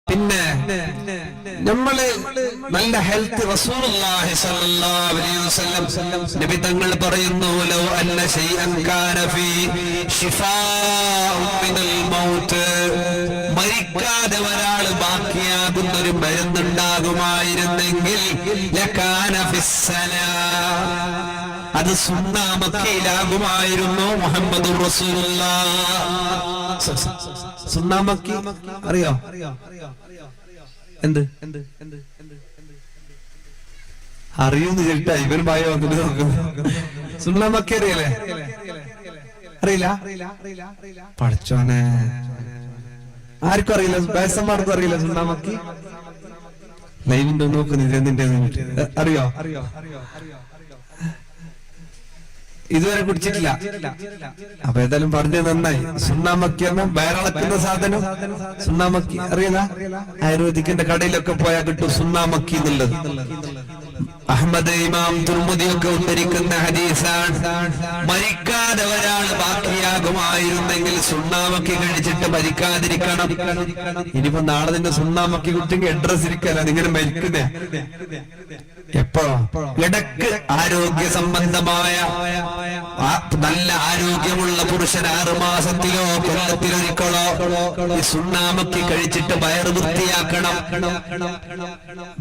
പിന്നെ നമ്മള് നല്ല ഹെൽത്ത് റസൂലുള്ളാഹി സ്വല്ലല്ലാഹു അലൈഹി വസല്ലം നബി തങ്ങൾ പറയുന്നു ലൗ അന്ന ശൈഅൻ കാന ഫീ ശിഫാഉൻ മിനൽ മൗത്ത് മരിക്കാതെ ഒരാൾ ബാക്കിയാകുന്ന ഒരു മരുന്നുണ്ടാകുമായിരുന്നെങ്കിൽ ലകാന ഫിസ്സലാ അത് സുന്നാ മക്കയിലാകുമായിരുന്നു മുഹമ്മദുർ റസൂലുള്ളാഹ്. സുന്നാ മക്കി അറിയോ? എന്ത് അറിയൂന്ന് കേട്ടാ ഇവൻ ഭയോ സുന്നാ മക്കി അറിയല്ലേ? അറിയില്ല? പഠിച്ചോനെ ആർക്കും അറിയില്ല, വയസ്സന്മാർക്കും അറിയില്ല സുന്നാ മക്കി. ലൈവിന്റെ നോക്കുന്നില്ല നിന്റെ അറിയോ? ഇതുവരെ കുടിച്ചിട്ടില്ല. അപ്പൊ ഏതായാലും പറഞ്ഞത് നന്നായി. സുണ്ണാമക്കി എന്ന വയറിളക്കുന്ന സാധനം സുണ്ണാമക്കി അറിയില്ല? ആയുർവേദിക്കിന്റെ കടയിലൊക്കെ പോയാൽ കിട്ടും സുണ്ണാമക്കി എന്നുള്ളത്. അഹ്മദ് ഇമാം തുർമുദിയൊക്കെ ഉദ്ധരിക്കുന്ന ഹദീസാണ്. മരിക്കാതെ ഒരാൾ ബാക്കിയാകുമായിരുന്നെങ്കിൽ സുണ്ണാമക്കി കഴിച്ചിട്ട് മരിക്കാതിരിക്കണം. ഇനിയിപ്പോ നാളെ നിന്റെ സുണ്ണാമക്കി കുട്ടിക്ക് അഡ്രസ് ഇരിക്കല്ല, നിങ്ങനെ മരിക്കുന്നേ എപ്പോ? ഇടക്ക് ആരോഗ്യ സംബന്ധമായ നല്ല ആരോഗ്യമുള്ള പുരുഷൻ 6 മാസത്തിലോ കൊല്ലത്തിലൊരിക്കലോ ഈ സുണ്ണാമക്കി കഴിച്ചിട്ട് വയറ് വൃത്തിയാക്കണം.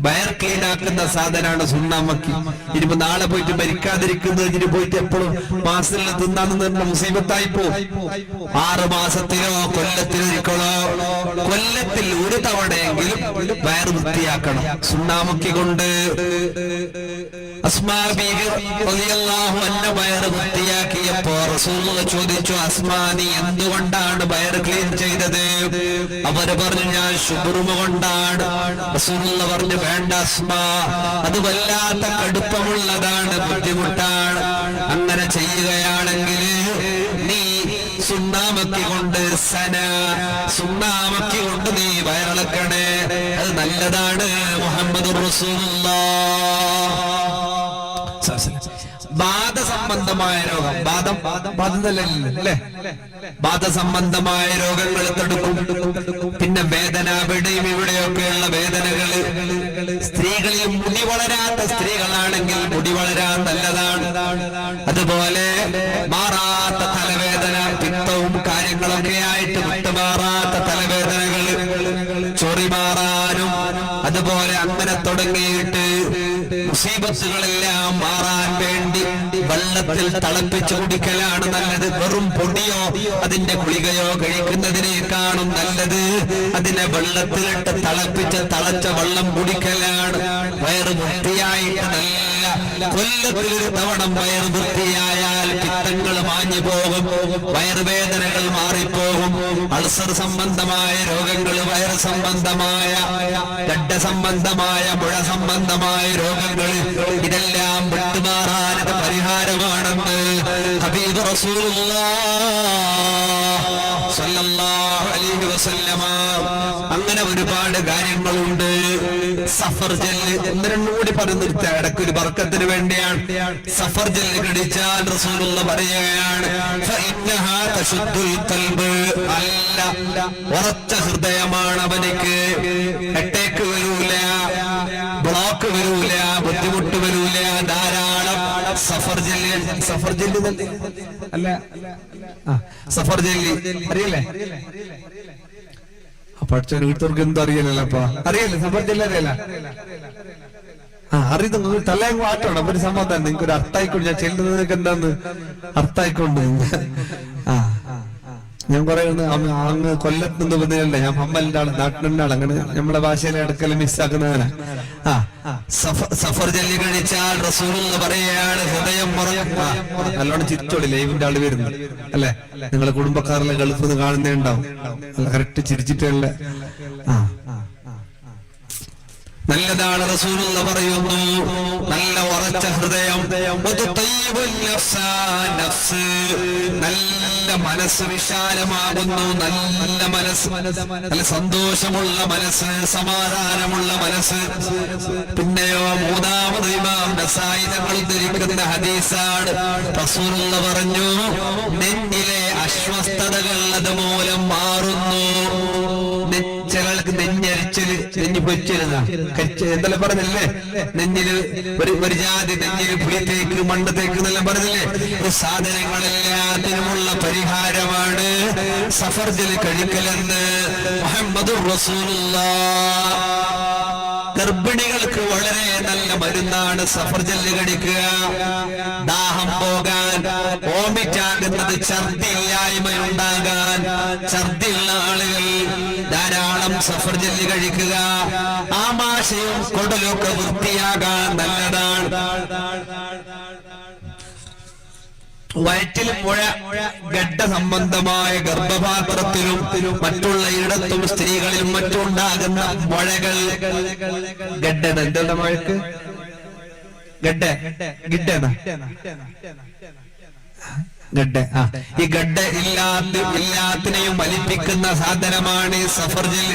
വയർ ക്ലീൻ ആക്കുന്ന സാധനമാണ് സുണ്ണാമക്കി. ഇനിയിപ്പോ നാളെ പോയിട്ട് മരിക്കാതിരിക്കുന്നതിന് പോയിട്ട് എപ്പോഴും മാസത്തിൽ തിന്നാന്ന് മുസീബത്തായി പോകും. 6 മാസത്തിലോ കൊല്ലത്തിലൊരിക്കലോ, കൊല്ലത്തിൽ ഒരു തവണയെങ്കിലും വയർ വൃത്തിയാക്കണം സുണ്ണാമക്കി കൊണ്ട്. അസ്മാ ബീവി റളിയല്ലാഹു അൻഹ വയറ് വൃത്തിയാക്കിയപ്പോ റസൂലുള്ളാഹി ചോദിച്ചു, അസ്മാ നീ എന്തുകൊണ്ടാണ് വയറ് ക്ലീൻ ചെയ്തത്? അവര് പറഞ്ഞു, ഞാൻ ശുബ്റുമ കൊണ്ടാണ്. റസൂലുള്ളാഹി പറഞ്ഞു, വേണ്ട അസ്മാ, അത് വല്ലാത്ത കടുപ്പമുള്ളതാണ്, ബുദ്ധിമുട്ടാണ്. അങ്ങനെ ചെയ്യുകയാണെങ്കിൽ നീ സുണ്ണാമക്കി കൊണ്ട് സുണ്ണാമക്കി കൊണ്ട് നീ വയറിളക്കണേ, അത് നല്ലതാണ്. മുഹമ്മദുർ റസൂലുള്ളാഹ്. ബാധസംബന്ധമായ രോഗം, ബാധല്ലേ, ബാധസംബന്ധമായ രോഗങ്ങൾ തടുക്കും. പിന്നെ വേദന, ഇവിടെയും ഇവിടെയൊക്കെയുള്ള വേദനകള്. സ്ത്രീകളിൽ മുടി വളരാത്ത സ്ത്രീകളാണെങ്കിൽ മുടി വളരാൻ നല്ലതാണ്. അതുപോലെ മാറാത്ത തലവേദന, പിത്തവും കാര്യങ്ങളൊക്കെ ആയിട്ട് വിട്ടുമാറാത്ത തലവേദനകള്, ചൊറി മാറാനും അതുപോലെ അങ്ങനെ തുടങ്ങിയിട്ട് മുസീബത്തുകളെല്ലാം മാറാൻ വേണ്ടി വെള്ളത്തിൽ തിളപ്പിച്ചു കുടിക്കലാണ് നല്ലത്. വെറും പൊടിയോ അതിന്റെ ഗുളികയോ കഴിക്കുന്നതിനേക്കാളും നല്ലത് അതിനെ വെള്ളത്തിലിട്ട് തിളച്ച വെള്ളം കുടിക്കലാണ്. വയറ് വൃത്തിയായിട്ട് നല്ല കൊല്ലത്തിലൊരു തവണ വയറ് വൃത്തിയായാൽ പിത്തങ്ങൾ മാഞ്ഞു പോകും, വയറുവേദനകൾ മാറിപ്പോകും. അൾസർ സംബന്ധമായ രോഗങ്ങൾ, വയറ് സംബന്ധമായ, ഗഡ്ഡ സംബന്ധമായ, മുഴ സംബന്ധമായ രോഗങ്ങൾ, ഇതെല്ലാം വിട്ടുമാറാൻ പരിഹാരമാണെന്ന് ഹബീബ് റസൂലുള്ളാഹി സ്വല്ലല്ലാഹു അലൈഹി വസല്ലമ. അങ്ങനെ ഒരുപാട് കാര്യങ്ങളുണ്ട്. സഫർ ജെല്ല് ഒന്നും കൂടി പറഞ്ഞു നിർത്താം, ഇടയ്ക്ക് ഒരു ബർക്കത്തിന് വേണ്ടിയാണ്. സഫർ ജെല്ല് കടിച്ചാൽ റസൂലുള്ളാഹി പറയുകയാണ്, ഫഇന്നഹാ തശുദ്ദുൽ ഖൽബ്, അല്ല ഉറച്ച ഹൃദയമാണ് അവനിക്ക്. അറ്റാക്ക് വരൂല, ബ്ലോക്ക് വരൂല, ബുദ്ധിമുട്ട് വരൂല. ധാരാളം സഫർ ജെല്ല് അല്ല, സഫർ ജെല്ല് അറിയല്ലേ? പഠിച്ച വീട്ടർക്ക് എന്തോ അറിയലല്ലോ. അപ്പൊ അറിയല്ലേ സഫർ ജെല്ല്? അറിയല്ല? അറിയുന്നു. തലയങ്ങ് മാറ്റണം, ഒരു സമാധാനം. നിങ്ങൾക്ക് ഒരു അർത്ഥായിക്കൊണ്ട് ഞാൻ ചെല്ലുന്നത് നിങ്ങൾക്ക് എന്താന്ന് അർത്ഥായിക്കൊണ്ട്. ഞാൻ കുറെ അങ്ങ് കൊല്ലത്ത് നിന്ന് വന്നിട്ടുണ്ട്. ഞാൻ അമ്മലിന്റെ ആള്, നാട്ടിലെ ആള്. അങ്ങനെ നമ്മളെ ഭാഷയിലെ ഇടക്കല് മിസ്സാക്കുന്നവനാ. സഫർ ജെല്ല് കഴിച്ചാൽ റസൂലുള്ളാഹി പറയുകയാണ്, ഹൃദയം നല്ലോണം ചിരിച്ചോളി. ലൈവിന്റെ ആള് വരുന്നു അല്ലെ? നിങ്ങളെ കുടുംബക്കാരെല്ലാം ഗൾഫിൽ നിന്ന് കാണുന്നേ ഉണ്ടാവും. അല്ല, കറക്റ്റ് ചിരിച്ചിട്ടുള്ള നല്ലതാണ്. റസൂലുള്ളാഹി പറയുന്നു, നല്ല ഉറച്ച ഹൃദയം, നല്ല മനസ്സ് വിശാലമാകുന്നു. നല്ല മനസ്സ്, നല്ല സന്തോഷമുള്ള മനസ്സ്, സമാധാനമുള്ള മനസ്സ്. പിന്നെയോ മൂന്നാമത് ഇമാം നസായി തങ്ങൾ ഉദ്ധരിക്കുന്ന ഹദീസാണ്. റസൂലുള്ളാഹി പറഞ്ഞു, നെഞ്ചിലെ അസ്വസ്ഥതകൾ അതുമൂലം മാറുന്നു. നെഞ്ച് ചിലർക്ക് നെഞ്ഞരിച്ചല് നെഞ്ഞ് പൊരിച്ചിരുന്ന എന്തെല്ലാം പറഞ്ഞില്ലേ, നെഞ്ഞില് ഒരു ജാതി നെഞ്ഞില് പുളിത്തേക്ക് മണ്ണത്തേക്ക് എന്നെല്ലാം പറഞ്ഞില്ലേ. ഈ സാധനങ്ങളെല്ലാത്തിനുമുള്ള പരിഹാരമാണ് സഫർജൽ കഴിക്കലെന്ന് മുഹമ്മദുർ റസൂലുള്ളാഹ്. ഗർഭിണികൾക്ക് വളരെ നല്ല മരുന്നാണ് സഫർജല് കഴിക്കുക. ദാഹം പോകാൻ, വോമിറ്റാകുന്നത്, ഛർദിയില്ലായ്മയുണ്ടാകാൻ, ഛർദിയുള്ള ആളുകൾ ധാരാളം സഫർജല് കഴിക്കുക. ആമാശയവും കുടലൊക്കെ വൃത്തിയാകാൻ നല്ലതാണ്. വയറ്റിൽ മുഴ, ഗഡ്ഡ സംബന്ധമായ ഗർഭപാത്രത്തിലും മറ്റുള്ള ഇടത്തും സ്ത്രീകളിലും മറ്റുണ്ടാകുന്ന മുഴകൾ, ഗഡ്ഡ എന്തുള്ള മഴക്ക് ഗഡ്ഡ ഈ ഗഡ്ഡ എല്ലാത്തിനെയും വലിപ്പിക്കുന്ന സാധനമാണ് സഫർജൽ.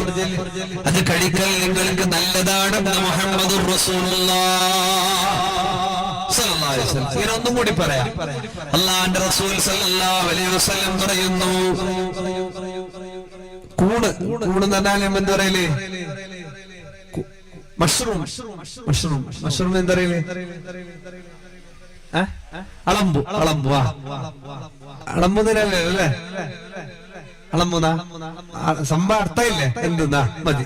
അത് കഴിക്കൽ നിങ്ങൾക്ക് നല്ലതാണെന്ന് മുഹമ്മദുർ റസൂലുള്ളാഹ് സല്ലല്ലാഹു അലൈഹി വസല്ലം. ഇങ്ങനെ ഒന്നും കൂടി പറയാം. അല്ലാഹുവിന്റെ റസൂൽ സല്ലല്ലാഹു അലൈഹി വസല്ലം പറയുന്നു, കൂണ് എന്ന് പറഞ്ഞാൽ എന്താ പറയല്, മഷ്റൂം എന്താ പറയല്, അളമ്പു തരല്ലേ അല്ലേ, അളമ്പുന്ന സംഭവം അർത്ഥമില്ലേ, എന്തുന്നാ മതി.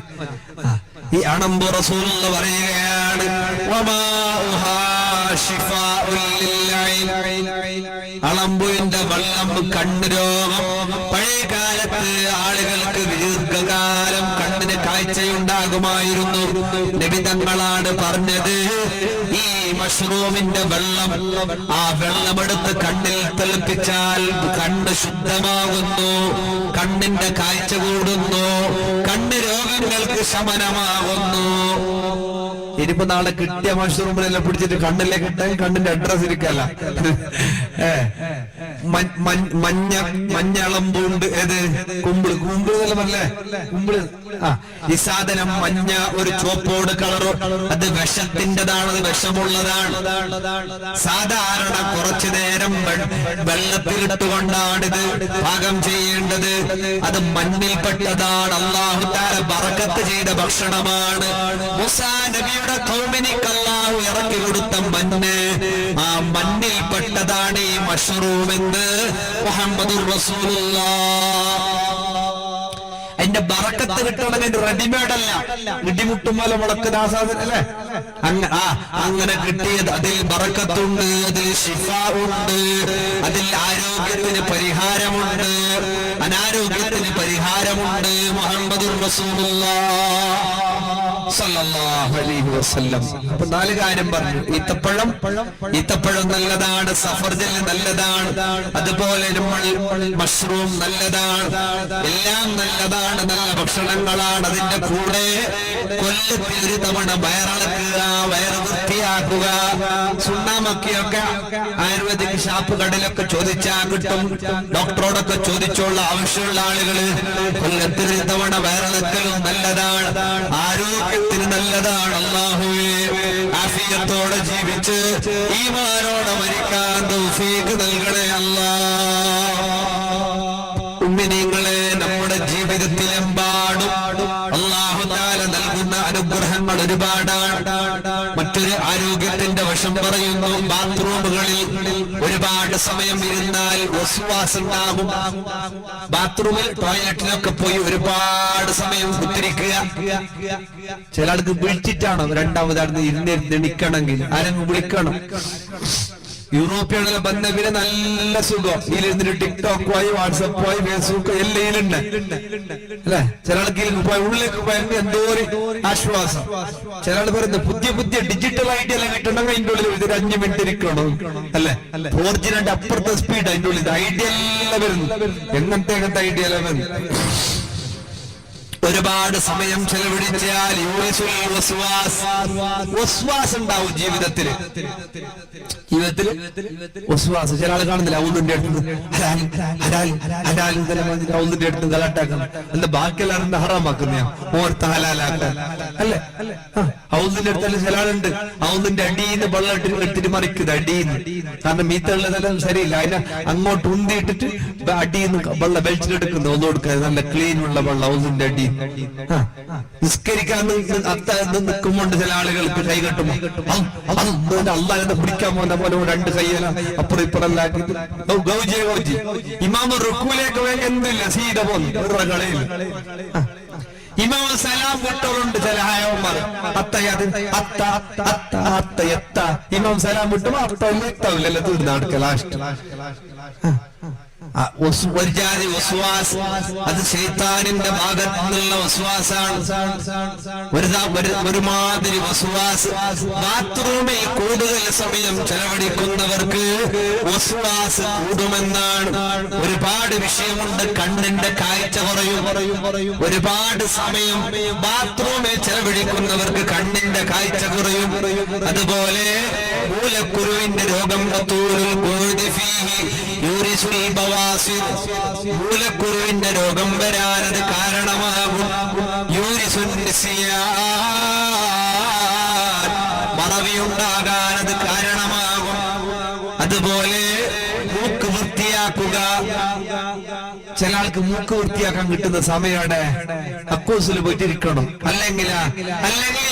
ഈ അണമ്പു റസൂലുള്ള പറയുകയാണ്, അളമ്പുവിന്റെ വെള്ളം കണ്ണ് രോഗം. പഴയ കാലത്ത് ആളുകൾക്ക് ദീർഘകാലം കണ്ണിന് കാഴ്ചയുണ്ടാകുമായിരുന്നു. നബി തങ്ങളാണ് പറഞ്ഞത്, ഈ മഷ്റൂമിന്റെ വെള്ളം, ആ വെള്ളമെടുത്ത് കണ്ണിൽ തിളപ്പിച്ചാൽ കണ്ണ് ശുദ്ധമാകുന്നു, കണ്ണിന്റെ കാഴ്ച കൂടുന്നു, കണ്ണ് രോഗങ്ങൾക്ക് ശമനമാകുന്നു. ഇനിയിപ്പോ നാളെ കിട്ടിയ മഷ്റൂമിനെല്ലാം പിടിച്ചിട്ട് കണ്ണിലേക്ക് ഇട്ടാൽ കണ്ണിന്റെ അഡ്രസ് ഇരിക്കല്ല. മഞ്ഞളമ്പുണ്ട്, ഏത് കുമ്പിള് എന്നെല്ലാം പറഞ്ഞേ, കുമ്പിള്. ഈ സാധനം മഞ്ഞ ഒരു ചുവപ്പോട് കളറോ, അത് വിഷത്തിൻ്റെതാണ്, അത് വിഷമുള്ളതാണ്. സാധാരണ കുറച്ചു നേരം വെള്ളത്തിലിട്ടുകൊണ്ടാണ് ഇത് പാകം ചെയ്യേണ്ടത്. അത് മണ്ണിൽപ്പെട്ടതാണ്. അല്ലാഹു തആല ബറക്കത്ത് ചെയ്ത ഭക്ഷണമാണ്. മൂസാ നബിയുടെ ഖൗമിനിക്ക് അല്ലാഹു ഇറക്കി കൊടുത്ത മണ്ണ്, ആ മണ്ണിൽപ്പെട്ടതാണ് ഈ മഷ്റൂം എന്ന് മുഹമ്മദുർ റസൂലുള്ളാഹ്. അതിന്റെ ബറക്കത്ത് കിട്ടണമെങ്കിൽ റെഡിമെയ്ഡ് അല്ല, ഇടിമുട്ടുമല മുളക്കുന്ന ആ സാധനം അല്ലേ, അങ്ങനെ കിട്ടിയത്. അതിൽ ബറക്കത്തുണ്ട്, അതിൽ ശിഫാ ഉണ്ട്, അതിൽ ആരോഗ്യത്തിന് പരിഹാരമുണ്ട്, അനാരോഗ്യത്തിന് പരിഹാരമുണ്ട്. മുഹമ്മദുർ റസൂലുള്ളാഹ് സല്ലല്ലാഹു അലൈഹി വസല്ലം. അപ്പൊ 4 കാര്യം പറഞ്ഞു. ഈത്തപ്പഴം നല്ലതാണ്, സഫർജൽ നല്ലതാണ്, അതുപോലെ മഷ്റൂം നല്ലതാണ്, എല്ലാം നല്ലതാണ്, നല്ല ഭക്ഷണങ്ങളാണ്. അതിന്റെ കൂടെ കൊല്ലത്തിൽ ഒരു തവണ വയറിളക്കുക, വയറ് വൃത്തിയാക്കുക. സുണ്ണാമൊക്കെയൊക്കെ ആയുർവേദിക് ഷാപ്പ് കടയിലൊക്കെ ചോദിച്ചാൽ കിട്ടും. ഡോക്ടറോടൊക്കെ ചോദിച്ചുള്ള ആവശ്യമുള്ള ആളുകള് കൊല്ലത്തിൽ ഒരു തവണ വയറിളക്കലും നല്ലതാണ്, ആരോഗ്യത്തിന് നല്ലതാണ്. അല്ലാഹുവേ ആഫിയത്തോടെ ജീവിച്ച് ഈമാനോടെ മരിക്കാൻ തൗഫീഖ് നൽകണേ അല്ലാഹ്. ഉമ്മിനീങ്ങളെ, നമ്മുടെ ജീവിതത്തിലെമ്പാടും അല്ലാഹു തആല നൽകുന്ന അനുഗ്രഹങ്ങൾ ഒരുപാടാണ്. മറ്റൊരു ആരോഗ്യത്തിന്റെ വശം പറയുന്നു, ബാത്റൂമുകളിൽ ഒരുപാട് സമയം ഇരുന്നാൽ വസ്വാസ് ഉണ്ടാകും. ബാത്റൂമിൽ ടോയ്ലറ്റിലൊക്കെ പോയി ഒരുപാട് സമയം കുത്തിരിക്കുക. ചില ആൾക്ക് വിളിച്ചിട്ടാണോ രണ്ടാമതായിരുന്നു ഇരുന്നെണിക്കണമെങ്കിൽ ആരെങ്കിലും വിളിക്കണം. യൂറോപ്യനിലെ ബന്ധവിന് നല്ല സുഖം. ഇതിലിരുന്നിട്ട് ടിക്ടോക്കുമായി, വാട്സപ്പുമായി, ഫേസ്ബുക്ക് എല്ലാം ഉണ്ട് അല്ലെ. ചില ആൾക്ക് പോയി ഉള്ളിലേക്ക് പോയെങ്കിൽ എന്തോ ഒരു ആശ്വാസം. ചില ആൾ പറയുന്നത് പുതിയ ഡിജിറ്റൽ ഐഡിയ എല്ലാം കിട്ടണമെങ്കിൽ അതിന്റെ ഉള്ളിൽ ഒരു 5 മിനിറ്റ് ഇരിക്കണം അല്ലെ. 4G അപ്പുറത്തെ സ്പീഡ് അതിന്റെ ഉള്ളിൽ ഐഡിയ എല്ലാം വരുന്നു. എങ്ങനത്തെ ഐഡിയ എല്ലാം വരുന്നു. ഒരുപാട് സമയം ചെലവഴിച്ചാൽ വസ്വാസ് ഉണ്ടാവും ജീവിതത്തിൽ. വസ്വാസ് ചില ആൾ കാണുന്നില്ല, ഔന്നിന്റെ അടുത്ത് ഔന്നിന്റെ അടുത്ത് ഗലാട്ടാക്കണം. എന്താ ബാക്കിയെല്ലാം ഹറാമാക്കുന്ന ഓർത്ത് ഹലാലാക്കാൻ അല്ലേ. ഔന്നിന്റെ അടുത്തല്ല ചില ആളുണ്ട്, ഔന്നിന്റെ അടിയിന്ന് വെള്ളം എടുത്തിട്ട് മറിക്കുന്നത്. കാരണം മീത്തുള്ളതെല്ലാം ശരിയില്ല. അതിനെ അങ്ങോട്ട് ഉന്തിയിട്ടിട്ട് അടിയിൽ വെള്ളം വെളിച്ചെടുക്കുന്നു. ഒന്നും കൊടുക്കുക നല്ല ക്ലീൻ ഉള്ള വെള്ളം ഒന്നിന്റെ അടി. നിസ്കരിക്കാൻ നിൽക്കുമ്പോണ്ട് ചില ആളുകൾക്ക് കൈ കെട്ടുമ്പോ അള്ളാഹ് പിടിക്കാൻ പോകുന്ന പോലെ രണ്ട് കൈയെല്ലാം അപ്പുറം ഇപ്പുറല്ലാക്കിട്ട് ഗൗജി ഇമാമ റുക്കൂലേക്ക് എന്തില്ല സീത പോന്നു കളയിൽ. ഇമാമ സലാം വിട്ടവരുണ്ട് ചില ഹായവന്മാർ. ഇമാം സലാം വിട്ടുമ്പോ അത്തല്ല തീർന്ന അടുക്ക ലാസ്റ്റ്. ഒരു ജാതി വസ്വാസ്, അത് ശൈത്താനിന്റെ ഭാഗത്തു നിന്നുള്ള വസ്വാസാണ്. ഒരുമാതിരി വസ്വാസ്. ബാത്റൂമിൽ കൂടുതൽ സമയം ചെലവഴിക്കുന്നവർക്ക് വസ്വാസ് കൂടുമെന്നാണ്. ഒരുപാട് വിഷയമുണ്ട്. കണ്ണിന്റെ കാഴ്ച കുറയും. ഒരുപാട് സമയം ബാത്റൂമിൽ ചെലവഴിക്കുന്നവർക്ക് കണ്ണിന്റെ കാഴ്ച കുറയും. അതുപോലെ മൂലക്കുരുവിന്റെ രോഗം മൂലക്കുരുവിന്റെ രോഗം വരാനത് കാരണമാകും. മറവിയുണ്ടാകാനത് കാരണമാകും. അതുപോലെ മൂക്ക് വൃത്തിയാക്കുക. ചില ആൾക്ക് മൂക്ക് വൃത്തിയാക്കാൻ കിട്ടുന്ന സമയമാണ് അക്കൂസിൽ പോയിട്ടിരിക്കണം. അല്ലെങ്കിൽ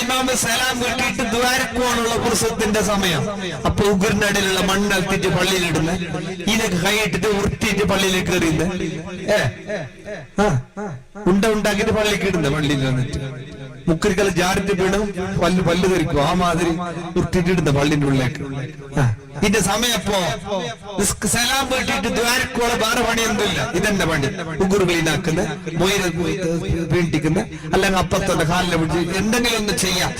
ഇമാമ സലാം കിട്ടിയിട്ട് ദ്വാരക്കോണുള്ള പുരുഷത്തിന്റെ സമയം. അപ്പൊ ഉഗ്രനടിയിലുള്ള മണ്ണത്തിട്ട് പള്ളിയിലിടുന്ന ഇതൊക്കെ കൈയിട്ടിട്ട് വൃത്തിയിട്ട് പള്ളിയിലേക്ക് എറിയുന്ന ഉണ്ടാക്കിയിട്ട് പള്ളിക്ക് ഇടുന്ന. പള്ളിയിൽ വന്നിട്ട് മുക്കരിക്കൽ ജാറിട്ട് വീണും പല്ല് ധരിക്കും. ആ മാതിരി വൃത്തിയിട്ടിടുന്ന പള്ളിന്റെ ഉള്ളിലേക്ക്. ഇതിന്റെ സമയപ്പോ സലാം വീട്ടിട്ട് ദ്വാരക്കോളെ വേറെ പണിയൊന്നുമില്ല. ഇതെന്റെ പണി. ഉഗുറ് ക്ലീനാക്കുന്ന, മൊയില് വീട്ടിക്കുന്ന, അല്ലെങ്കിൽ അപ്പത്തോടെ കാലിനെ പിടിച്ച് എന്തെങ്കിലും ഒന്ന് ചെയ്യാം.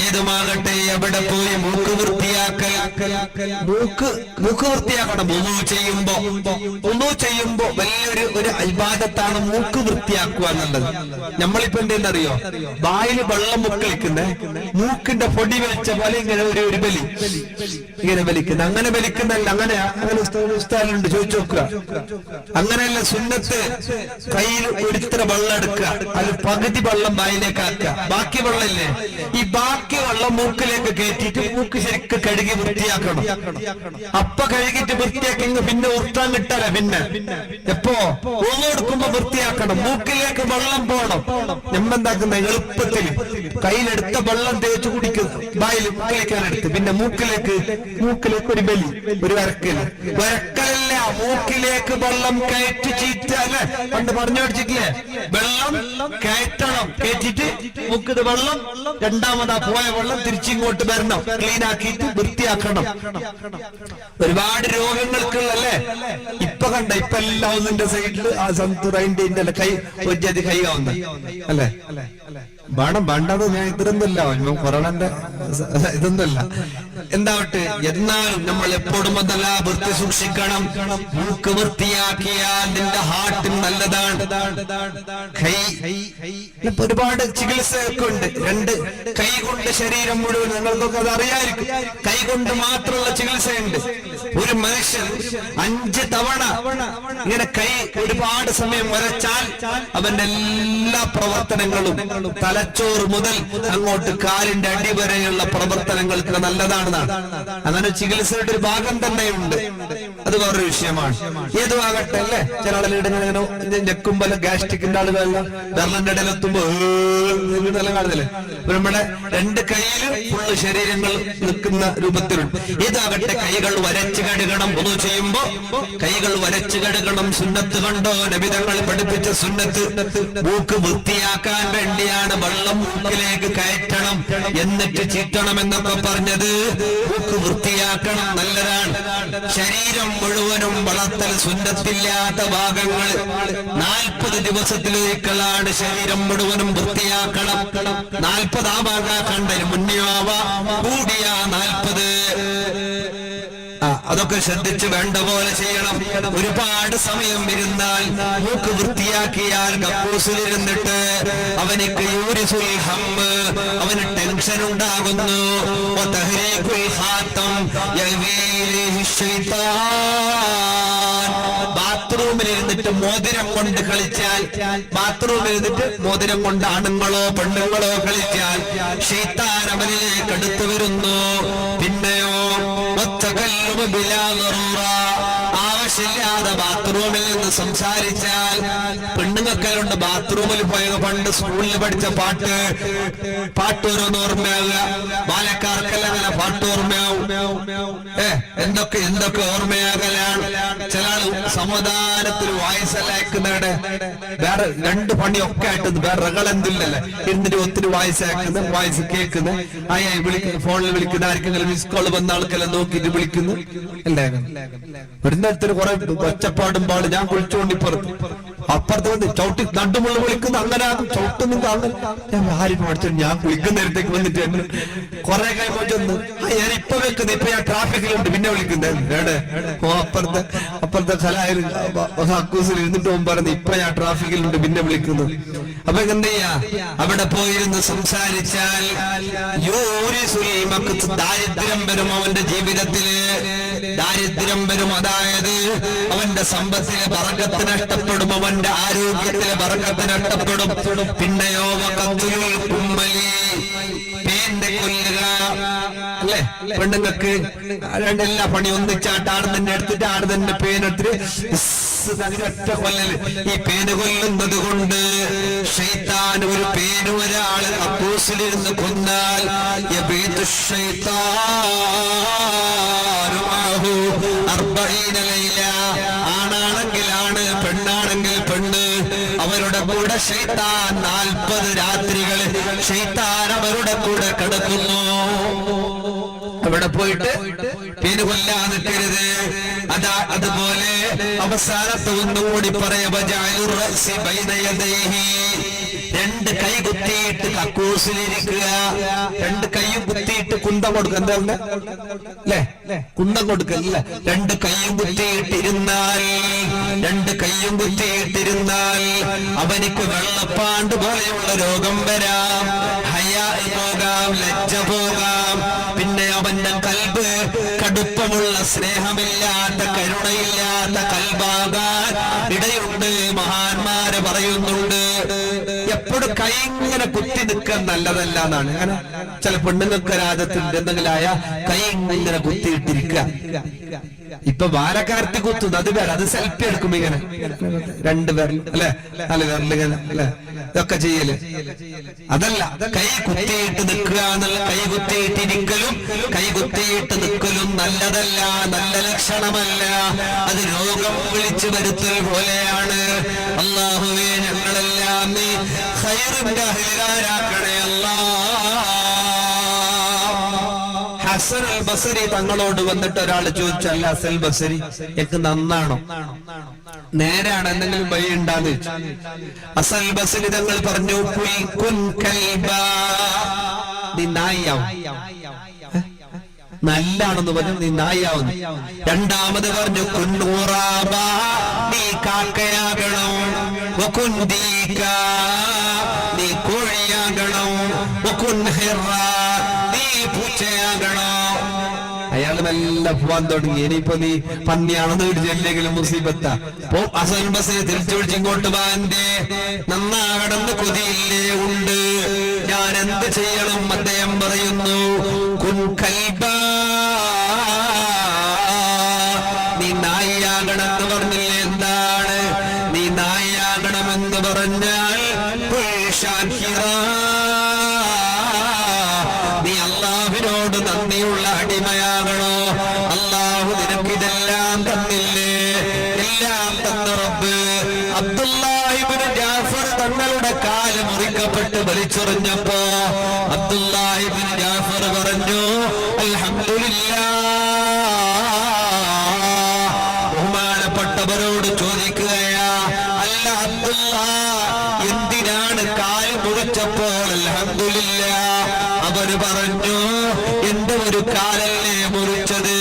ഏതുമാകട്ടെ എവിടെ പോയി മൂക്ക് വൃത്തിയാക്കൽ. മൂക്ക് വൃത്തിയാക്കണം. ഒന്നു ചെയ്യുമ്പോ വലിയൊരു ഇബാദത്താണ് മൂക്ക് വൃത്തിയാക്കുക എന്നുള്ളത്. നമ്മളിപ്പോ എന്തെന്നറിയോ, വായില് വെള്ളം മുക്കളിക്കുന്ന മൂക്കിന്റെ പൊടി വലിച്ച പോലെ ഇങ്ങനെ ഒരു ബലി ഇങ്ങനെ വലിക്കുന്ന. അങ്ങനെ വലിക്കുന്നല്ല. അങ്ങനെ ഉസ്താദുണ്ട്, ചോദിച്ചു നോക്കുക. അങ്ങനെയല്ല സുന്നത്ത്. കയ്യിൽ ഒരിത്ര വെള്ളം എടുക്കുക, അത് പകുതി വെള്ളം വായിലേക്ക് ആക്കുക. ബാക്കി വെള്ളമില്ലേ, ഈ ബാക്കി വെള്ളം മൂക്കിലേക്ക് കയറ്റിയിട്ട് മൂക്ക് ശരിക്കും കഴുകി വൃത്തിയാക്കണം. അപ്പൊ കഴുകിട്ട് വൃത്തിയാക്കി പിന്നെ ഉർത്താൻ കിട്ടാല. പിന്നെ എപ്പോ ഒന്നു എടുക്കുമ്പോ വൃത്തിയാക്കണം. മൂക്കിലേക്ക് വെള്ളം പോണം. ഞമ്മെന്താക്കുന്ന എളുപ്പത്തിൽ കയ്യിലെടുത്ത വെള്ളം തേച്ച് കുടിക്കും. വായിൽ മുക്കിലേക്കാണെടുത്ത് പിന്നെ മൂക്കിലേക്ക് ഒരു ബലി, ഒരു വരക്കലല്ല. മൂക്കിലേക്ക് വെള്ളം കയറ്റി ചീറ്റല്ലേ പണ്ട് പറഞ്ഞു പഠിച്ചിട്ടില്ലേ? വെള്ളം കയറ്റണം. കയറ്റിട്ട് മൂക്കിത് വെള്ളം രണ്ടാമതാ പോയ വെള്ളം തിരിച്ചിങ്ങോട്ട് വരണം. ക്ലീൻ ആക്കിയിട്ട് വൃത്തിയാക്കണം. ഒരുപാട് രോഗങ്ങൾക്കുള്ളല്ലേ ഇപ്പൊ കണ്ട. ഇപ്പൊ എല്ലാം ഒന്നിന്റെ സൈഡില് ആ സന്തുറൈൻ്റെ കൈ ഒരു ജതി കൈയാവുന്ന അല്ലേ? വേണ്ടത് ഞാൻ ഇതൊന്നുമല്ല, കൊറോണന്റെ ഇതൊന്നുമല്ല. എന്താവട്ടെ, എന്നാലും നമ്മൾ എപ്പോഴും അതല്ല വൃത്തി സൂക്ഷിക്കണം. മൂക്ക് വൃത്തിയാക്കിയാൽ നിന്റെ ഹാർട്ടിന് നല്ലതാണ്. ഒരുപാട് ചികിത്സയൊക്കെ ഉണ്ട്. രണ്ട് കൈ കൊണ്ട് ശരീരം മുഴുവൻ, നിങ്ങൾക്കൊക്കെ അത് അറിയായിരിക്കും. കൈ കൊണ്ട് മാത്രമുള്ള ചികിത്സയുണ്ട്. ഒരു മനുഷ്യൻ 5 തവണ ഇങ്ങനെ കൈ ഒരുപാട് സമയം വരച്ചാൽ അവന്റെ എല്ലാ പ്രവർത്തനങ്ങളും തലച്ചോറ് മുതൽ അങ്ങോട്ട് കാലിന്റെ അടി വരെയുള്ള പ്രവർത്തനങ്ങൾക്ക് നല്ലതാണെന്നാണ്. അങ്ങനെ ചികിത്സയുടെ ഒരു ഭാഗം തന്നെയുണ്ട്. അത് വേറൊരു വിഷയമാണ്. ഏതുമാകട്ടെ അല്ലേ, ചില ആളുകളുടെ ഞെക്കുമ്പോൾ ഗ്യാസ്ട്രിക്കിന്റെ ആളുകളെല്ലാം വിരലിന്റെ ഇടയിലെത്തുമ്പോ കാണുന്നില്ലേ? നമ്മുടെ 2 കൈയിലും ഫുള്ള് ശരീരങ്ങൾ നിൽക്കുന്ന രൂപത്തിലുണ്ട്. ഏതാകട്ടെ കൈകൾ വരച്ച് കഴുകണം. ഒന്നു ചെയ്യുമ്പോ കൈകൾ വരച്ച് കഴുകണം. സുന്നത്ത് കണ്ടോ? നബിതങ്ങൾ പഠിപ്പിച്ച സുന്നത്ത്. മൂക്ക് വൃത്തിയാക്കാൻ വേണ്ടിയാണ് വെള്ളം മൂക്കിലേക്ക് കയറ്റണം എന്നിട്ട് ചീറ്റണം എന്നൊക്കെ പറഞ്ഞത്. മൂക്ക് വൃത്തിയാക്കണം, നല്ലതാണ്. ശരീരം മുഴുവനും വളർത്തൽ സുന്നത്തില്ലാത്ത ഭാഗങ്ങൾ 40 ദിവസത്തിലൊരിക്കലാണ് ശരീരം മുഴുവനും വൃത്തിയാക്കണം. 40 ആ ഭാഗാക്കണ്ടതിന് മുന്നെയാവാം, കൂടിയ 40. അതൊക്കെ ശ്രദ്ധിച്ച് വേണ്ട പോലെ ചെയ്യണം. ഒരുപാട് സമയം ഇരുന്നാൽ മൂക്ക് വൃത്തിയാക്കിയാൽ കക്കൂസിലിരുന്നിട്ട് അവനിക്ക് യൂരിസുൽ ഹമ്മ്, അവന് ടെൻഷൻ ഉണ്ടാകുന്നു. ബാത്റൂമിൽ ഇരുന്നിട്ട് മോതിരം കൊണ്ട് കളിച്ചാൽ, ബാത്റൂമിൽ ഇരുന്നിട്ട് മോതിരം കൊണ്ട് ആണുങ്ങളോ പെണ്ണുങ്ങളോ കളിച്ചാൽ ശൈത്താൻ അവനിലേക്ക് അടുത്തു വരുന്നു. പിന്നെയോ ആവശ്യമില്ലാതെ ബാത്റൂമിൽ നിന്ന് സംസാരിച്ചാൽ പെണ്ണുങ്ങൾക്കുണ്ട് ബാത്റൂമിൽ പോയ പണ്ട് സ്കൂളിൽ പഠിച്ച പാട്ട് ഓരോന്ന് ഓർമ്മയാവുക. ബാലക്കാർക്കെല്ലാം അങ്ങനെ പാട്ട് ഓർമ്മയാവും. എന്തൊക്കെ ഓർമ്മയാകലാണ്. ചില ആള് സമാധാനത്തിൽ വായിസല്ല അയക്കുന്നവിടെ വേറെ രണ്ട് പണിയൊക്കെ ആയിട്ട് വേറെ റകളെന്തില്ലല്ലേ എന്നിട്ട് ഒത്തിരി വായിസ് കേൾക്കുന്ന ഫോണിൽ വിളിക്കുന്ന ആർക്കെങ്കിലും മിസ് കോൾ വന്ന ആൾക്കെല്ലാം നോക്കിയിട്ട് വിളിക്കുന്നു. ഇവിടുന്ന് കുറെ ഒച്ചപ്പാടും പാടും. ഞാൻ കുളിച്ചുകൊണ്ടിപ്പുറത്ത് അപ്പുറത്ത് വന്ന് ചവിട്ടി നടുമുള്ള വിളിക്കുന്നു. അങ്ങനെ ചവിട്ടുന്നു. ഞാൻ ആരും പഠിച്ചു ഞാൻ കുളിക്കുന്ന നേരത്തേക്ക് വന്നിട്ട് കുറെ കഴിയുമ്പോൾ ചെന്ന് ഞാൻ ഇപ്പൊ വെക്കുന്നത് ഇപ്പൊ ഞാൻ ട്രാഫിക്കിലുണ്ട് പിന്നെ വിളിക്കുന്നത് അപ്പുറത്തെ കലായിൽ ഹക്കൂസിൽ ഇരുന്നിട്ട് പറഞ്ഞു ഇപ്പൊ ഞാൻ ട്രാഫിക്കിലുണ്ട് പിന്നെ വിളിക്കുന്നു. അപ്പൊ എന്ത് ചെയ്യാ അവിടെ പോയിരുന്ന് സംസാരിച്ചാൽ ദാരിദ്ര്യം വരും. അവന്റെ ജീവിതത്തില് ദാരിദ്ര്യം വരും. അതായത് അവന്റെ സമ്പത്തിലെ ബറക്കത്ത് നഷ്ടപ്പെടും. അവന്റെ ആരോഗ്യത്തിലെ ബറക്കത്ത് നഷ്ടപ്പെടും. പിന്നെയോ കുമ്മലി പേന്റെ കൊല്ലുക അല്ലെ പെണ്ണുങ്ങൾക്ക് എല്ലാ പണി ഒന്നിച്ചാട്ട് ആട് തന്നെ എടുത്തിട്ട് ആട് തന്നെ പേനെടുത്തിട്ട് ഒറ്റ കൊല്ലല്. ഈ പേന് കൊല്ലുന്നത് കൊണ്ട് ശൈത്താൻ ഒരു പേന് ഒരാള് അക്കൂസിലിരുന്ന് കൊന്നാൽ ആണാണെങ്കിൽ ആണ് പെണ്ണാണെങ്കിൽ പെണ്ണ്. അവരുടെ കൂടെ ശൈത്താൻ 40 രാത്രികള് ശൈത്താൻ അവരുടെ കൂടെ കിടക്കുന്നു. അവിടെ പോയിട്ട് പേര് കൊല്ലാൻ നിൽക്കരുത്. അതുപോലെ അവസാനത്തെ ഒന്നുകൂടി രണ്ട് കൈ കുത്തിയിട്ട് കക്കൂസിലിരിക്കുക. രണ്ട് കൈയും കുത്തിയിട്ട് കുന്തം കൊടുക്കുക. എന്താ അല്ലേ കുന്തം കൊടുക്കല്ല. രണ്ട് കൈയും കുത്തിയിട്ടിരുന്നാൽ അവനിക്ക് വെള്ളപ്പാണ്ട് പോലെയുള്ള രോഗം വരാം. ഹയാ പോകാം, ലജ്ജ പോകാം. പിന്നെ അവന്റെ കൽബ് കടുപ്പമുള്ള സ്നേഹമില്ലാത്ത കരുണയില്ലാത്ത കൽബാകാൻ ഇടയുണ്ട്. മഹാന്മാര് പറയുന്നുണ്ട് എപ്പോഴും കൈ ഇങ്ങനെ കുത്തി നിൽക്കാൻ നല്ലതല്ല എന്നാണ്. അങ്ങനെ ചില പെണ്ണുങ്ങൾക്ക് രാജത്തിന്റെ എന്തെങ്കിലായ കൈ ഇങ്ങനെ കുത്തിയിട്ടിരിക്കുക. ഇപ്പൊ ബാലക്കാർത്തി കുത്തുന്നു അത് വേറെ. അത് സെൽഫി എടുക്കും ഇങ്ങനെ 2 പേരിൽ അല്ലെ 4 പേരിൽ ഇങ്ങനെ അല്ലെ ഇതൊക്കെ ചെയ്യല്. അതല്ല കൈ കുത്തിയിട്ട് നിൽക്കുക എന്നുള്ള. കൈ കുത്തിയിട്ടിരിക്കലും കൈ കുത്തിയിട്ട് നിൽക്കലും നല്ലതല്ല, നല്ല ലക്ഷണമല്ല. അത് രോഗം വിളിച്ചു വരുത്തൽ പോലെയാണ്. അല്ലാഹുവേ ഞങ്ങളെല്ലാം നീ ഖൈറിന്റെ അഹ്ലുകാരാക്കണേ അല്ലാഹ്. ഹസൻ അൽ ബസരി തങ്ങളോട് വന്നിട്ട് ഒരാൾ ചോദിച്ചല്ല ഹസൻ ബസരി എനിക്ക് നന്നാണോ നേരാണ് എന്തെങ്കിലും വഴി ഉണ്ടാന്ന് ഹസൻ ബസരി തങ്ങൾ പറഞ്ഞു നീ നായിയാവും. നല്ലാണെന്ന് പറഞ്ഞു നീ നായിയാവുന്നു. രണ്ടാമത് പറഞ്ഞു കുന്നൂറാബ നീ കാക്കയാകണം. നീ കോഴിയാകണം. നീ പൂച്ചയാകണോ. അയാൾ നല്ല പോവാൻ തുടങ്ങി. ഇനിയിപ്പോ നീ പന്നിയാണെന്ന് വിളിച്ചെങ്കിലും മുസീബത്ത. ഹസൻ ബസരി തിരിച്ചു വിളിച്ച് ഇങ്ങോട്ട് വാന്റെ നന്നാകണമെന്ന് കൊതിയില്ലേ ഉണ്ട്. ഞാൻ എന്ത് ചെയ്യണം? അദ്ദേഹം പറയുന്നു നീ നായിയാകണമെന്ന് പറഞ്ഞില്ലേ. എന്താണ് നീ നായിയാകണമെന്ന് പറഞ്ഞാൽ നീ അല്ലാഹുവിനോട് നന്ദിയുള്ള അടിമയാകണോ. അല്ലാഹു നിനക്കിതെല്ലാം തന്നില്ലേ. എല്ലാം തന്ന റബ്ബ്. അബ്ദുല്ലാഹി ഇബ്നു ജാഫർ തങ്ങളുടെ കാല് മുറിക്കപ്പെട്ട് വലിച്ചെറിഞ്ഞപ്പോ അബ്ദുല്ലാഹി ഇബ്നു ജാഫർ പറഞ്ഞു അൽഹംദുലില്ലാഹ്. ബഹുമാനപ്പെട്ടവരോട് ചോദിക്കുകയാ അല്ല അബ്ദുല്ലാഹ് എന്തിനാണ് കാല് മുറിച്ചപ്പോൾ അൽഹംദുലില്ലാഹ്? അവര് പറഞ്ഞു എന്റെ ഒരു കാലല്ലേ മുറിച്ചത്,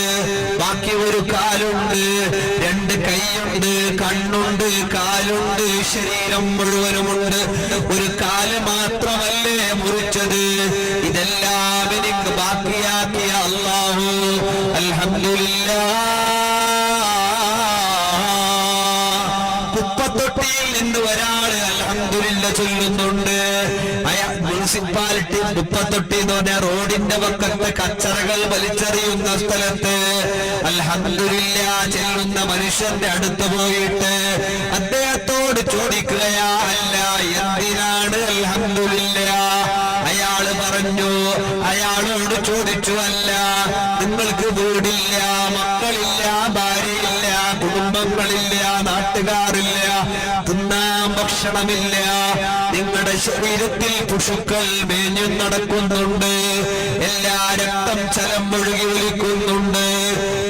ബാക്കി ഒരു കാലുണ്ട്, 2 കൈയുണ്ട്, കണ്ണുണ്ട്, കാലുണ്ട്, ശരീരം മുഴുവനുമുണ്ട്. ഒരു കാല് മാത്രമല്ലേ മുറിച്ചത്. ഇതെല്ലാം എനിക്ക് ബാക്കിയാക്കിയ അല്ലാഹു അൽഹംദുലില്ലാഹ്. കുപ്പത്തൊട്ടിയിൽ നിന്ന് ഒരാള് അൽഹംദുലില്ലാഹ് ചൊല്ലുന്നുണ്ട്. മുനിസിപ്പാലിറ്റി കുപ്പത്തൊട്ടി എന്ന് പറഞ്ഞ റോഡിന്റെ പക്കത്ത് കച്ചറകൾ വലിച്ചെറിയുന്ന സ്ഥലത്ത് അൽഹംദുലില്ലാ ചെല്ലുന്ന മനുഷ്യന്റെ അടുത്ത് പോയിട്ട് അദ്ദേഹത്തോട് ചോദിക്കുകയാ, അല്ല എന്തിനാണ് അൽഹംദുലില്ലാ? അയാള് പറഞ്ഞു, അയാളോട് ചോദിച്ചു, അല്ല നിങ്ങൾക്ക് വീടില്ല, മക്കളില്ല, ഭാര്യയില്ല, കുടുംബങ്ങളില്ല, നാട്ടുകാരില്ല, തിന്നാൻ ഭക്ഷണമില്ല, നിങ്ങളുടെ ശരീരത്തിൽ പശുക്കൾ മേഞ്ഞു നടക്കുന്നുണ്ട്, എല്ലാ രക്തം ചലം ഒഴുകി ഒലിക്കുന്നുണ്ട്,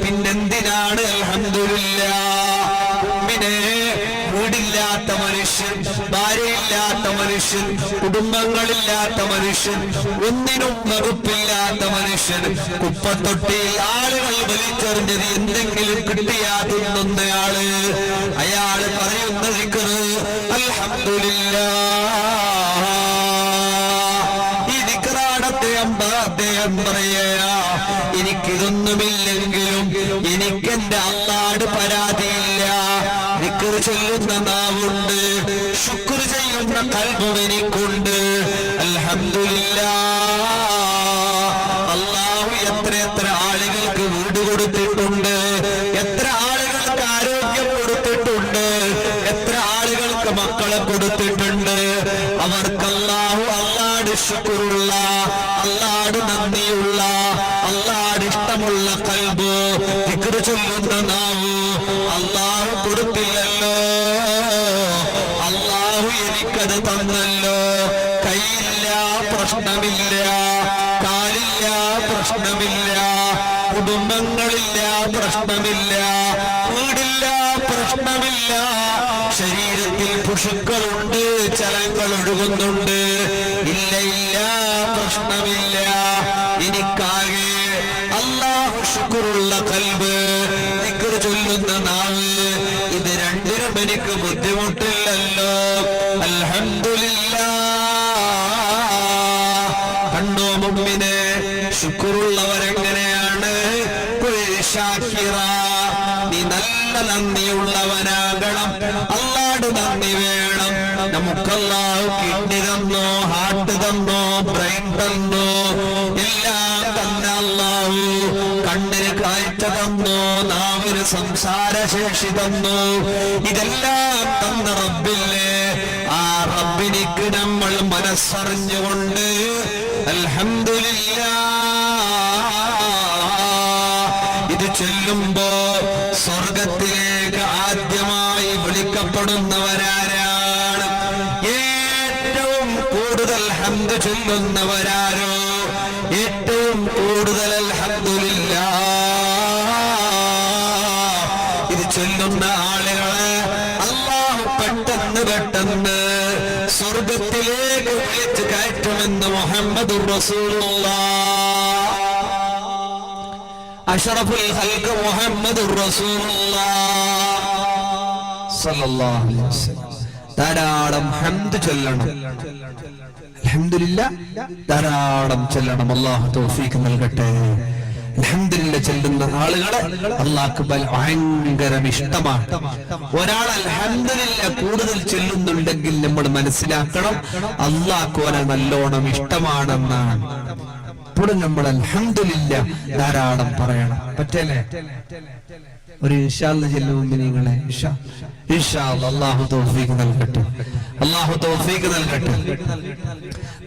പിന്നെന്തിനാണ് അൽഹംദുലില്ലാ? മുഅ്മിനേ, വീടില്ലാത്ത മനുഷ്യൻ, ഭാര്യയില്ലാത്ത മനുഷ്യൻ, കുടുംബങ്ങളില്ലാത്ത മനുഷ്യൻ, ഒന്നിനും വകുപ്പില്ലാത്ത മനുഷ്യൻ, കുപ്പത്തൊട്ടി ആളുകൾ വലിച്ചെറിഞ്ഞത് എന്തെങ്കിലും കിട്ടിയാ തിന്നുന്നയാള്, അയാള് പറയുന്ന ദിക്ർ അൽഹംദുലില്ലാ. ഈ ദിക്റാണ് അദ്ദേഹം പറയാ, എനിക്കിതൊന്നുമില്ലെങ്കിലും എനിക്കെന്റെ അല്ലാഹുവോട് പരാതിയില്ല, ദിക്ർ ചൊല്ലുന്ന നാവുണ്ട്, ശുക്ർ ചെയ്യുന്ന ഖൽബും എനിക്കുണ്ട്, അൽഹംദുലില്ലാ. അല്ലാഹു എത്ര ആളുകൾക്ക് വീട് കൊടുത്തിട്ടുണ്ട്, എത്ര ആളുകൾക്ക് ആരോഗ്യം കൊടുത്തിട്ടുണ്ട്, എത്ര ആളുകൾക്ക് മക്കളെ കൊടുത്തിട്ടുണ്ട്, അവർക്ക് അല്ലാഹുവോട് ശുക്റുള്ള, അല്ലാഹുവോട് നന്ദിയുള്ള, അല്ലാഹുവോട് ഇഷ്ടമുള്ള ഖൽബ്, ദിക്ർ ചൊല്ലുന്ന നാവ് അല്ലാഹു കൊടുത്തില്ലല്ലോ, അല്ലാഹു എനിക്കത് തന്നല്ലോ. കൈയില്ല പ്രശ്നമില്ല, കാലില്ല പ്രശ്നമില്ല, കുടുംബങ്ങളില്ല പ്രശ്നമില്ല, വീടില്ല പ്രശ്നമില്ല, ശരീരത്തിൽ പശുക്കളുണ്ട്, ചലങ്ങൾ ഒഴുകുന്നുണ്ട്, ഇല്ല ഇല്ല പ്രശ്നമില്ല, എനിക്കാകെ അല്ലാഹു ശുക്റുള്ള ഖൽബ്, ദിക്ർ ചൊല്ലുന്ന നാവ്, ഇത് രണ്ടിനും എനിക്ക് ബുദ്ധിമുട്ടില്ലല്ലോ, അൽഹംദുലില്ലാ. കണ്ടോ മുഅ്മിനേ, ശുക്റുള്ളവരെങ്ങനെയാണ്? നീ നല്ല നന്ദിയുള്ളവനാകണം, അല്ലാഹുവോട് നന്ദി വേണം. നമുക്കല്ലാഹു കിഡ്നി തന്നോ, ഹാർട്ട് തന്നോ, ബ്രെയിൻ തന്നോ, എല്ലാം തന്ന അല്ലാഹു കണ്ണിന് കാഴ്ച തന്നോ, നാവിന് സംസാരശേഷി തന്നു, ഇതെല്ലാം തന്ന റബ്ബില്ലേ, ആ റബ്ബിനിക്ക് നമ്മൾ മനസ്സറിഞ്ഞുകൊണ്ട് അൽഹംദുലില്ലാ ഇത് ചൊല്ലുമ്പോ സ്വർഗത്തിലേക്ക് ആദ്യമായി വിളിക്കപ്പെടുന്നവരാരാണ്? ഏറ്റവും കൂടുതൽ ഹംദ് ചൊല്ലുന്നവരാരോ, ഏറ്റവും കൂടുതൽ അൽഹംദുലില്ലാ ഇത് ചൊല്ലുന്ന ആളുകളെ അല്ലാഹു പെട്ടെന്ന് സ്വർഗത്തിലേക്ക് വിളിച്ചു കയറ്റുമെന്ന് മുഹമ്മദുർ റസൂലുള്ളാഹ്. അഷ്റഫുൽ ഖൽഖ് മുഹമ്മദുർ റസൂലുള്ളാഹ് സ്വല്ലല്ലാഹു അലൈഹി വസല്ലം. ധാരാളം ഹംദ് ചൊല്ലണം, അൽഹംദുലില്ലാ ധാരാളം ചൊല്ലണം. അല്ലാഹു തൗഫീഖ് നൽകട്ടെ. അൽഹംദുലില്ലാ ചൊല്ലുന്ന ആളുകളെ അല്ലാഹുക്ക് ഭയങ്കര ഇഷ്ടമാണ്. ഒരാൾ അൽഹംദുലില്ലാ കൂടുതൽ ചൊല്ലുന്നുണ്ടെങ്കിൽ നമ്മൾ മനസ്സിലാക്കണം അല്ലാഹുക്ക് ഓനെ നല്ലോണം ഇഷ്ടമാണെന്നാണ്. എപ്പോഴും നമ്മൾ അൽഹംദുലില്ലാ ധാരാളം പറയണം. പറ്റല്ലേ? ഒരു ഇൻഷാ അല്ലാഹ് ചൊല്ലുമ്പോൾ നിങ്ങളെ ഇൻഷാ അല്ലാഹ് അല്ലാഹു തൗഫീഖ് നൽകട്ടെ, അല്ലാഹു തൗഫീഖ് നൽകട്ടെ.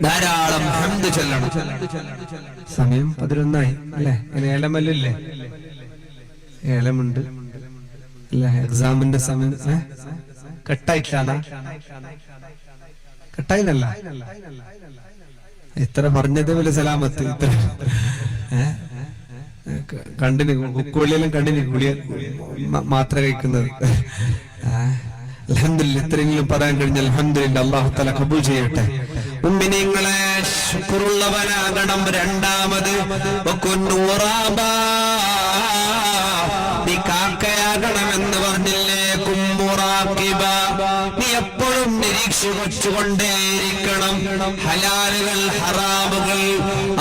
ധാരാളം ഹംദ് ചൊല്ലണം. സമയം 11 അല്ലേ? ഏലമല്ലേ? ഏലമുണ്ട് അല്ലേ? എക്സാമിന്റെ സമയം കട്ടായിട്ടാണ്, കട്ടായില്ല. ഇത്ര പറഞ്ഞത് പോലെ സലാമത്ത്. ഇത്ര കണ്ടിന് കുക്കുവള്ളിയെല്ലാം കണ്ടിന് ഗുളിയ മാത്ര കഴിക്കുന്നത്. അൽഹംദുലില്ലാ ഇത്രയെങ്കിലും പറയാൻ കഴിഞ്ഞ അൽഹംദുലില്ലാ. അല്ലാഹു തആല ഖബൂൽ ചെയ്യട്ടെ. മുഅ്മിനീങ്ങളെ ശുക്റുള്ളവനാകണം. രണ്ടാമത് നീ കാക്കയാകണമെന്ന് പറഞ്ഞില്ലേ? കുംമുറാഖിബ, നീ എപ്പോഴും നിരീക്ഷിച്ചുകൊണ്ടേയിരിക്കണം. ഹലാലുകൾ, ഹറാമുകൾ,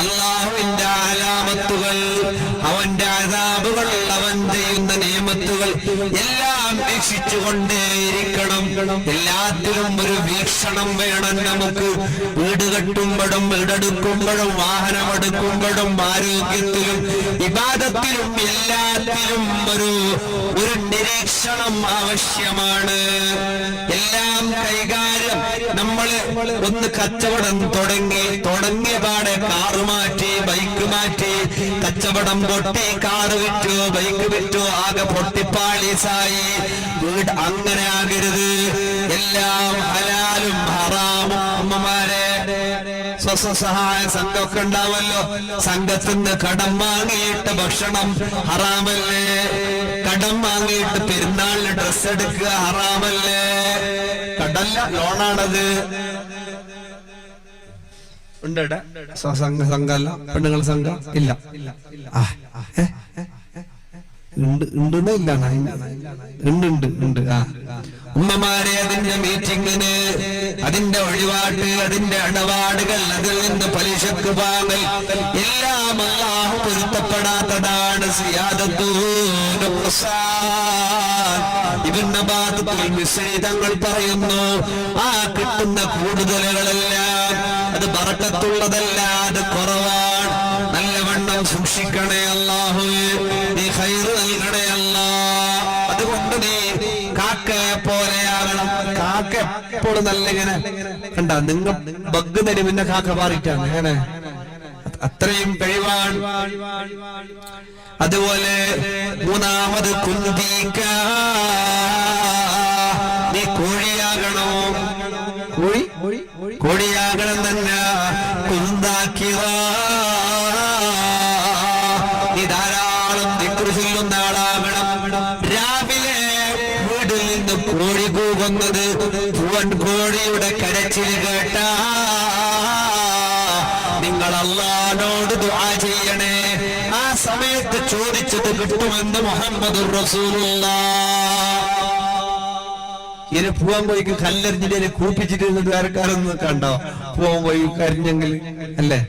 അല്ലാഹുവിന്റെ അലാമത്തുകൾ, അവന്റെ അദാബുകൾ, അവൻ ചെയ്യുന്ന നിയമത്തുകൾ എല്ലാം വീക്ഷിച്ചുകൊണ്ടേയിരിക്കണം. എല്ലാത്തിലും ഒരു വീക്ഷണം വേണം നമുക്ക്. വീട് കെട്ടുമ്പോഴും വീടെടുക്കുമ്പോഴും വാഹനമെടുക്കുമ്പോഴും ആരോഗ്യത്തിലും ഇബാദത്തിലും എല്ലാത്തിലും ഒരു നിരീക്ഷണം ആവശ്യമാണ്. എല്ലാം കൈകാര്യം. നമ്മള് ഒന്ന് കച്ചവടം തുടങ്ങിയ പാടെ കാറ് മാറ്റി ബൈക്ക് മാറ്റി, കച്ചവടം പൊട്ടി, കാറ് വിറ്റു ബൈക്ക് വിറ്റു, ആകെ പൊട്ടിപ്പാളീസായി. വീട് അങ്ങനെ ആകരുത്. എല്ലാം ഹലാലും ഹറാമും. അമ്മമാരെ സ്വസഹായ സംഘമൊക്കെ ഉണ്ടാവല്ലോ. സംഘത്തിന്ന് കടം വാങ്ങിയിട്ട് ഭക്ഷണം ഹറാമല്ലേ? കടം വാങ്ങിയിട്ട് പെരുന്നാളിന് ഡ്രസ് എടുക്കുക ഹറാമല്ലേ? കടല്ല, ലോണാണത്. ഉണ്ട് സംഘമല്ല, പെണ്ണുങ്ങൾ സംഘം ഇല്ല. ഉണ്ട്. ഉമ്മമാരെ അതിന്റെ മീറ്റിങ്ങിന്, അതിന്റെ ഒഴിവാട്ട്, അതിന്റെ ഇടപാടുകൾ, അതിൽ നിന്ന് പലിശക്ക് വാങ്ങൽ എല്ലാം അല്ലാഹു പൊരുത്തപ്പെടാത്തതാണ്. ഇബ്നു ബാത്തുൽ മിസ്രി തങ്ങൾ പറയുന്നു, ആ കിട്ടുന്ന കൂടുതലുകളെല്ലാം അത് ബറക്കത്തുള്ളതല്ല, അത് കുറവാണ്. നല്ലവണ്ണം സൂക്ഷിക്കണേ അല്ലാഹുവേ, നീ ഖൈർ നൽകണേ അല്ലാ. അതുകൊണ്ട് നീ കാക്കയെ പോലെയാകണം. കാക്ക എപ്പോഴും നല്ല ഇങ്ങനെ കണ്ട, നിങ്ങൾ ബഗ് തരും, പിന്നെ കാക്ക പാറിയിട്ടാണ് അങ്ങനെ, അത്രയും കഴിവാണ്. അതുപോലെ മൂന്നാമത് കുന്തിക്ക, നീ കോഴിയാകണോ? കോഴിയാകണം തന്നെ. കുന്താക്കിയ നീ ധാരാളം ദിക്ർ ചൊല്ലുന്ന ആളാകണം. രാവിലെ വീട്ടിൽ നിന്ന് കോഴി കൂകുന്നത്, പൂവൻ കോഴിയുടെ കരച്ചിൽ കേട്ട നിങ്ങൾ അല്ലാഹുവോട് ദുആ ചെയ്യണേ. ആ സമയത്ത് ചോദിച്ചത് കിട്ടുമെന്ന് മുഹമ്മദുർ റസൂലുള്ളാഹ്. ഇനി പൂവൻ കോഴിക്ക് കല്ലെറിഞ്ഞിട്ട് കൂപ്പിച്ചിട്ട് ആർക്കാരൊന്നും കണ്ടോ? പൂവൻ കോഴി കരിഞ്ഞെങ്കിൽ അല്ലേ?